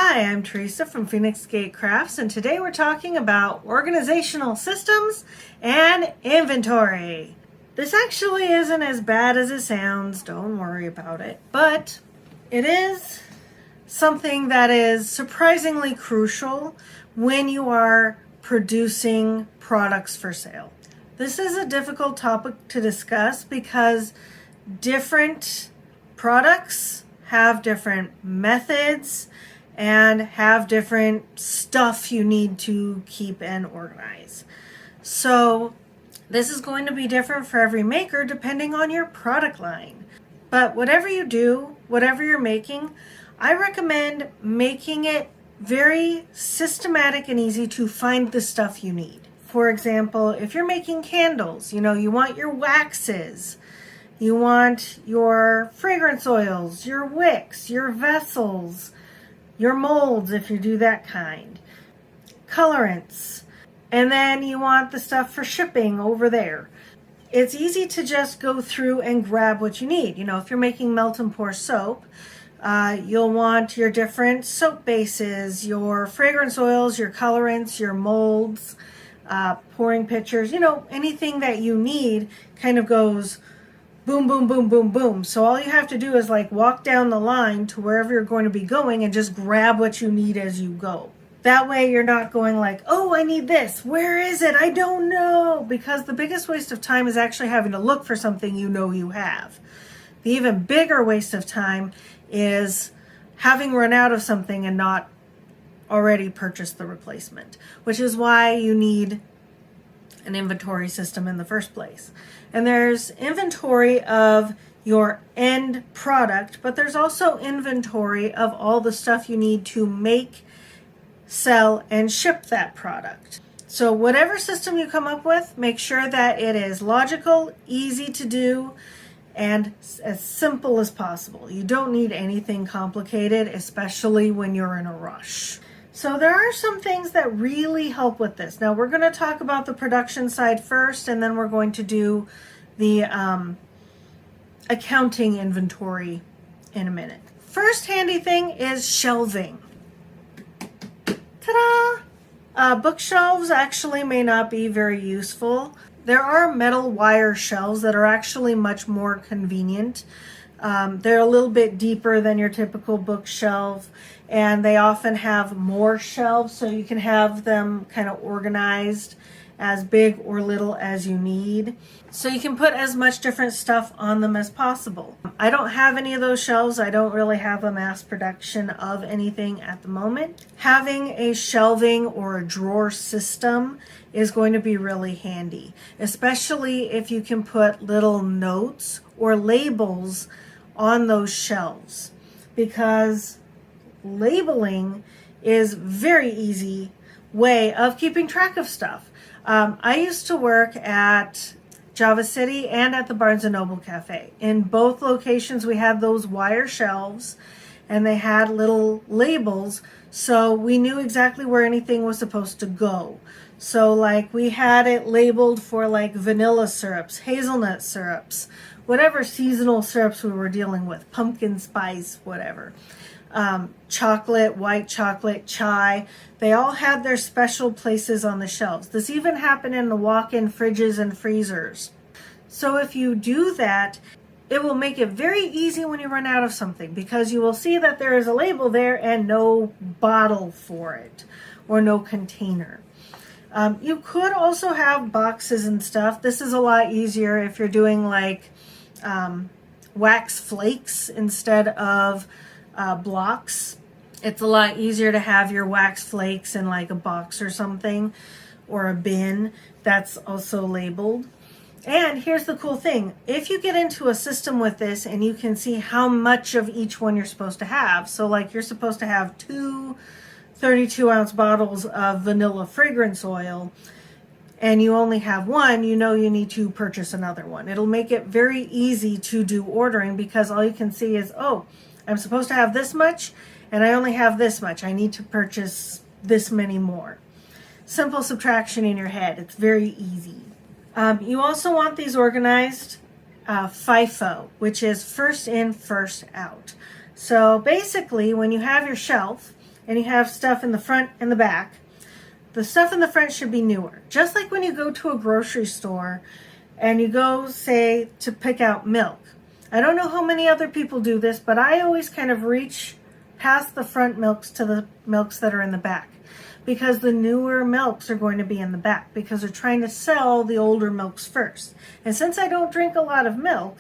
Hi, I'm Teresa from Phoenix Gate Crafts, and today we're talking about organizational systems and inventory. This actually isn't as bad as it sounds, don't worry about it, but it is something that is surprisingly crucial when you are producing products for sale. This is a difficult topic to discuss because different products have different methods and have different stuff you need to keep and organize. So this is going to be different for every maker depending on your product line. But whatever you do, whatever you're making, I recommend making it very systematic and easy to find the stuff you need. For example, if you're making candles, you want your waxes, you want your fragrance oils, your wicks, your vessels, your molds if you do that kind, colorants, and then you want the stuff for shipping over there. It's easy to just go through and grab what you need. If you're making melt and pour soap, you'll want your different soap bases, your fragrance oils, your colorants, your molds, pouring pitchers, anything that you need kind of goes boom, boom, boom, boom, boom. So all you have to do is walk down the line to wherever you're going to be going and just grab what you need as you go. That way you're not going oh, I need this. Where is it? I don't know. Because the biggest waste of time is actually having to look for something you have. The even bigger waste of time is having run out of something and not already purchased the replacement, which is why you need an inventory system in the first place. And there's inventory of your end product, but there's also inventory of all the stuff you need to make, sell, and ship that product. So whatever system you come up with, make sure that it is logical, easy to do, and as simple as possible. You don't need anything complicated, especially when you're in a rush. So there are some things that really help with this. Now we're going to talk about the production side first, and then we're going to do the accounting inventory in a minute. First handy thing is shelving. Ta-da! Bookshelves actually may not be very useful. There are metal wire shelves that are actually much more convenient. They're a little bit deeper than your typical bookshelf, and they often have more shelves, so you can have them kind of organized as big or little as you need. So you can put as much different stuff on them as possible. I don't have any of those shelves. I don't really have a mass production of anything at the moment. Having a shelving or a drawer system is going to be really handy, especially if you can put little notes or labels on those shelves, because labeling is very easy way of keeping track of stuff. I used to work at Java City and at the Barnes & Noble Cafe. In both locations we had those wire shelves and they had little labels, so we knew exactly where anything was supposed to go. So we had it labeled for vanilla syrups, hazelnut syrups, whatever seasonal syrups we were dealing with, pumpkin spice, whatever. Chocolate, white chocolate, chai, they all had their special places on the shelves. This even happened in the walk-in fridges and freezers. So if you do that, it will make it very easy when you run out of something, because you will see that there is a label there and no bottle for it or no container. You could also have boxes and stuff. This is a lot easier if you're doing wax flakes instead of blocks. It's a lot easier to have your wax flakes in a box or something, or a bin that's also labeled. And here's the cool thing. If you get into a system with this and you can see how much of each one you're supposed to have, so you're supposed to have 2 32-ounce bottles of vanilla fragrance oil, and you only have one, you need to purchase another one. It'll make it very easy to do ordering, because all you can see is, oh, I'm supposed to have this much, and I only have this much. I need to purchase this many more. Simple subtraction in your head. It's very easy. You also want these organized FIFO, which is first in, first out. So basically, when you have your shelf and you have stuff in the front and the back, the stuff in the front should be newer. Just like when you go to a grocery store and you go, say, to pick out milk. I don't know how many other people do this, but I always kind of reach past the front milks to the milks that are in the back, because the newer milks are going to be in the back because they're trying to sell the older milks first. And since I don't drink a lot of milk,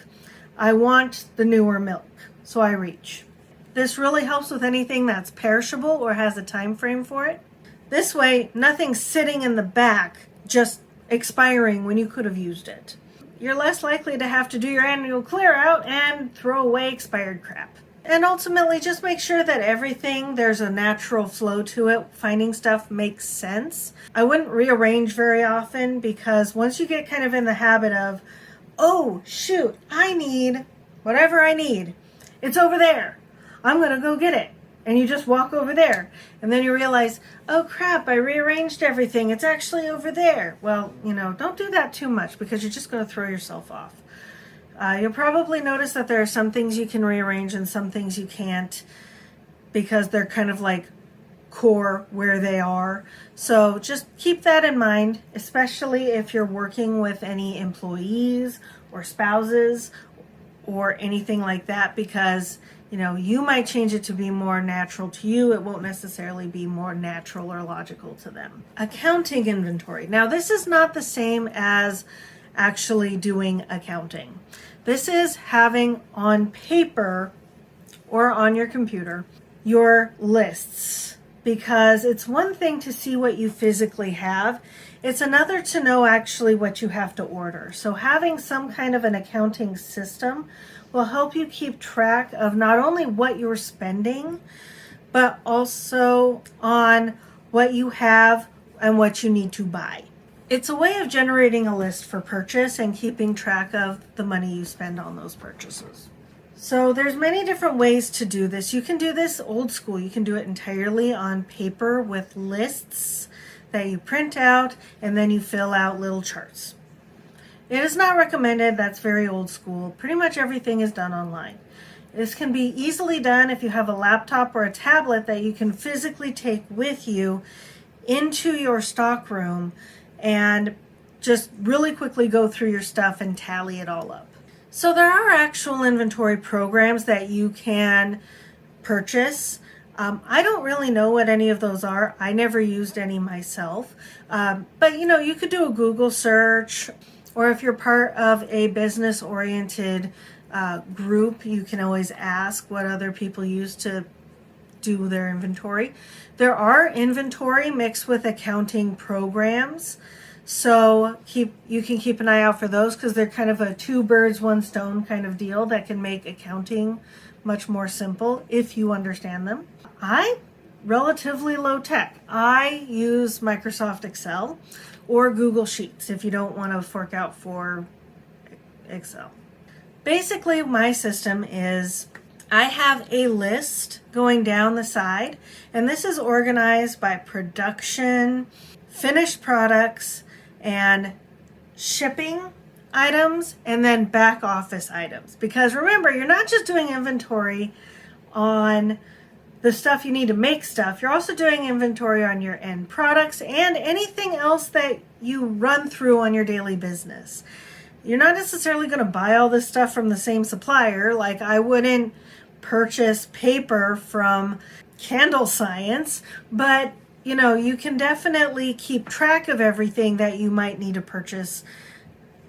I want the newer milk, so I reach. This really helps with anything that's perishable or has a time frame for it. This way, nothing's sitting in the back just expiring when you could have used it. You're less likely to have to do your annual clear out and throw away expired crap. And ultimately, just make sure that everything, there's a natural flow to it. Finding stuff makes sense. I wouldn't rearrange very often, because once you get kind of in the habit of, oh, shoot, I need whatever I need. It's over there. I'm going to go get it. And you just walk over there. And then you realize, oh crap, I rearranged everything. It's actually over there. Well, don't do that too much, because you're just going to throw yourself off. You'll probably notice that there are some things you can rearrange and some things you can't, because they're kind of like core where they are. So just keep that in mind, especially if you're working with any employees or spouses or anything like that, because you might change it to be more natural to you. It won't necessarily be more natural or logical to them. Accounting inventory. Now, this is not the same as actually doing accounting. This is having on paper or on your computer your lists, because it's one thing to see what you physically have. It's another to know actually what you have to order. So having some kind of an accounting system will help you keep track of not only what you're spending, but also on what you have and what you need to buy. It's a way of generating a list for purchase and keeping track of the money you spend on those purchases. So there's many different ways to do this. You can do this old school. You can do it entirely on paper with lists that you print out and then you fill out little charts. It is not recommended. That's very old school. Pretty much everything is done online. This can be easily done if you have a laptop or a tablet that you can physically take with you into your stock room and just really quickly go through your stuff and tally it all up. So there are actual inventory programs that you can purchase. I don't really know what any of those are. I never used any myself. But you could do a Google search, or if you're part of a business-oriented group, you can always ask what other people use to do their inventory. There are inventory mixed with accounting programs, so you can keep an eye out for those, because they're kind of a two birds, one stone kind of deal that can make accounting much more simple if you understand them. I'm relatively low tech. I use Microsoft Excel or Google Sheets if you don't want to fork out for Excel. Basically, my system is I have a list going down the side, and this is organized by production, finished products, and shipping items, and then back office items. Because remember, you're not just doing inventory on the stuff you need to make stuff. You're also doing inventory on your end products and anything else that you run through on your daily business. You're not necessarily going to buy all this stuff from the same supplier. Like, I wouldn't purchase paper from Candle Science, but you can definitely keep track of everything that you might need to purchase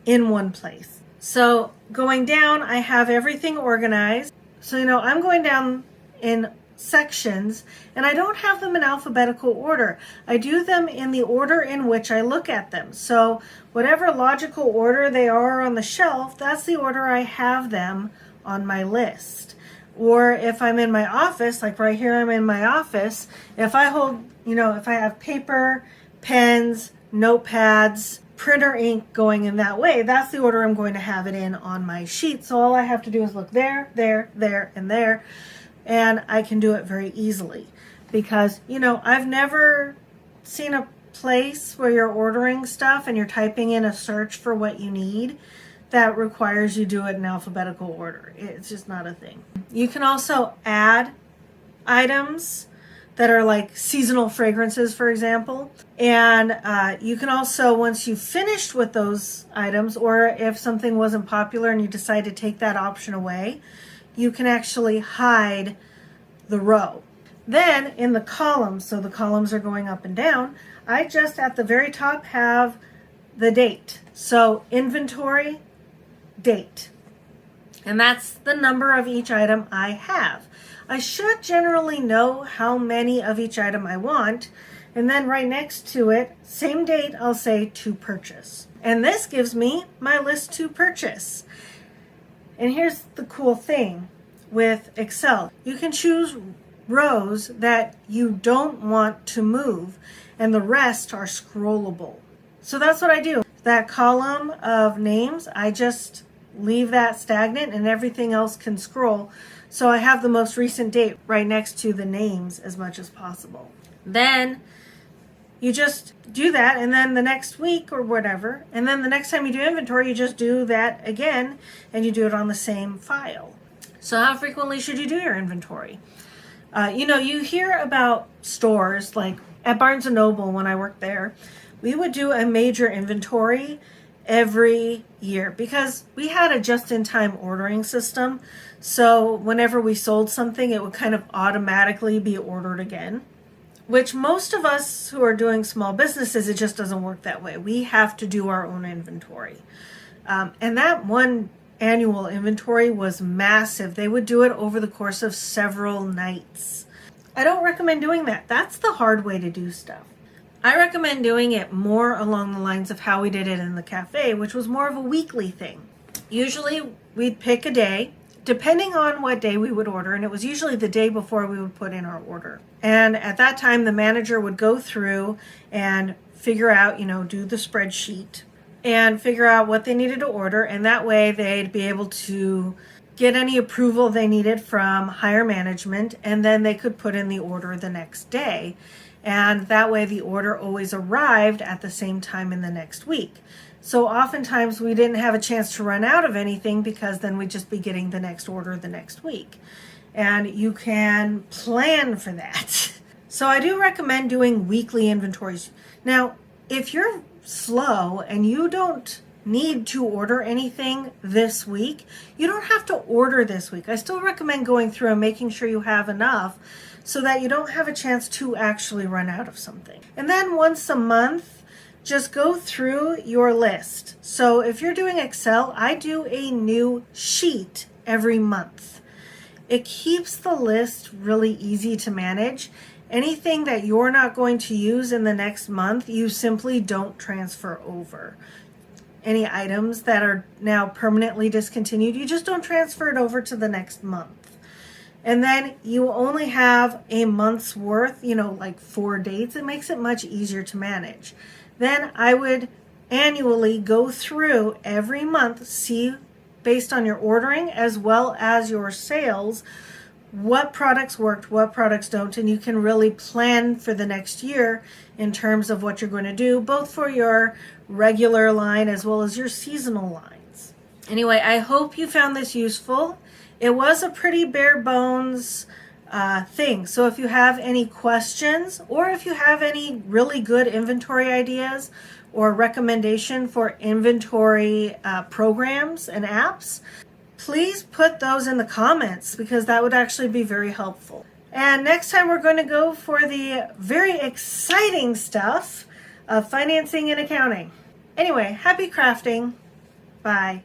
in one place. So going down, I have everything organized. So I'm going down in sections, and I don't have them in alphabetical order. I do them in the order in which I look at them. So whatever logical order they are on the shelf, that's the order I have them on my list. Or if I'm in my office, like right here, I'm in my office, if I hold, if I have paper, pens, notepads, printer ink going in that way, that's the order I'm going to have it in on my sheet. So all I have to do is look there, there, there, and there, and I can do it very easily. Because, I've never seen a place where you're ordering stuff and you're typing in a search for what you need that requires you do it in alphabetical order. It's just not a thing. You can also add items that are like seasonal fragrances, for example. And you can also, once you've finished with those items, or if something wasn't popular and you decide to take that option away, you can actually hide the row. Then in the columns, so the columns are going up and down, I just at the very top have the date. So inventory, date. And that's the number of each item I have. I should generally know how many of each item I want. And then right next to it, same date, I'll say to purchase. And this gives me my list to purchase. And here's the cool thing with Excel. You can choose rows that you don't want to move, and the rest are scrollable. So that's what I do. That column of names, I just leave that stagnant and everything else can scroll. So I have the most recent date right next to the names as much as possible. Then you just do that, and then the next week or whatever, and then the next time you do inventory, you just do that again, and you do it on the same file. So how frequently should you do your inventory? You hear about stores like at Barnes & Noble when I worked there. We would do a major inventory every year because we had a just-in-time ordering system. So whenever we sold something, it would kind of automatically be ordered again, which most of us who are doing small businesses, it just doesn't work that way. We have to do our own inventory. And that one annual inventory was massive. They would do it over the course of several nights. I don't recommend doing that. That's the hard way to do stuff. I recommend doing it more along the lines of how we did it in the cafe, which was more of a weekly thing. Usually we'd pick a day, depending on what day we would order, and it was usually the day before we would put in our order. And at that time, the manager would go through and figure out, do the spreadsheet and figure out what they needed to order, and that way they'd be able to get any approval they needed from higher management, and then they could put in the order the next day. And that way the order always arrived at the same time in the next week. So oftentimes we didn't have a chance to run out of anything because then we'd just be getting the next order the next week. And you can plan for that. So I do recommend doing weekly inventories. Now, if you're slow and you don't need to order anything this week, you don't have to order this week. I still recommend going through and making sure you have enough so that you don't have a chance to actually run out of something. And then once a month, just go through your list. So if you're doing Excel, I do a new sheet every month. It keeps the list really easy to manage. Anything that you're not going to use in the next month, you simply don't transfer over. Any items that are now permanently discontinued, you just don't transfer it over to the next month. And then you only have a month's worth, like 4 dates. It makes it much easier to manage. Then I would annually go through every month, see based on your ordering as well as your sales, what products worked, what products don't, and you can really plan for the next year in terms of what you're going to do, both for your regular line as well as your seasonal lines. Anyway, I hope you found this useful. It was a pretty bare bones thing. So if you have any questions or if you have any really good inventory ideas or recommendation for inventory programs and apps, please put those in the comments because that would actually be very helpful. And next time we're going to go for the very exciting stuff of financing and accounting. Anyway, happy crafting. Bye.